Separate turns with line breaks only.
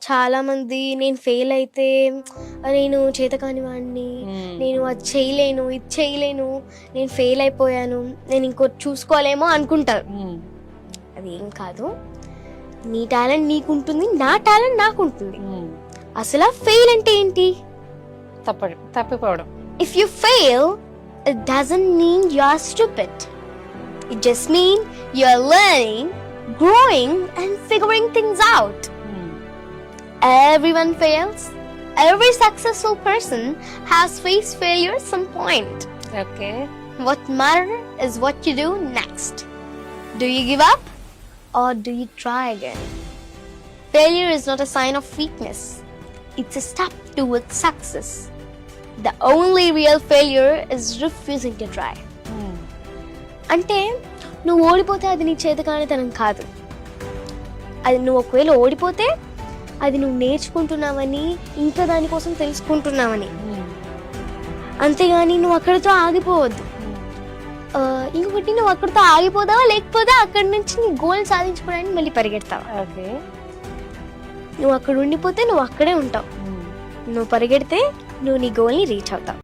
చాలామంది నేను ఫెయిల్ అయితే నేను చేతకాని వాడిని, నేను అది చేయలేను, ఇది చేయలేను, నేను ఫెయిల్ అయిపోయాను, నేను ఇంకోటి చూసుకోలేమో అనుకుంటారు. అది ఏం కాదు. నీ టాలెంట్ నీకుంటుంది, నా టాలెంట్ నాకుంటుంది. అసలు ఫెయిల్ అంటే ఏంటి?
తప్పిపోవడం.
If you fail, it doesn't mean you're stupid. It just means you're learning, growing and figuring things out. Everyone fails. Every successful person has faced failure at some point.
Okay.
What matters is what you do next. Do you give up or do you try again? Failure is not a sign of weakness. It's a step towards success. The only real failure is refusing to try. అంటే నువ్వు ఓడిపోతే అది నీ చేతకానితనం కాదు. అది నువ్వు ఒకవేళ ఓడిపోతే అది నువ్వు నేర్చుకుంటున్నావని, ఇంకా దానికోసం తెలుసుకుంటున్నావని. అంతేగాని నువ్వు అక్కడితో ఆగిపోవద్దు. ఇంకొకటి, నువ్వు అక్కడితో ఆగిపోదావా లేకపోతే అక్కడి నుంచి నీ గోల్ సాధించుకోవడానికి మళ్ళీ పరిగెడతావా? నువ్వు అక్కడ ఉండిపోతే నువ్వు అక్కడే ఉంటావు. నువ్వు పరిగెడితే నువ్వు నీ గోల్ని రీచ్ అవుతావు.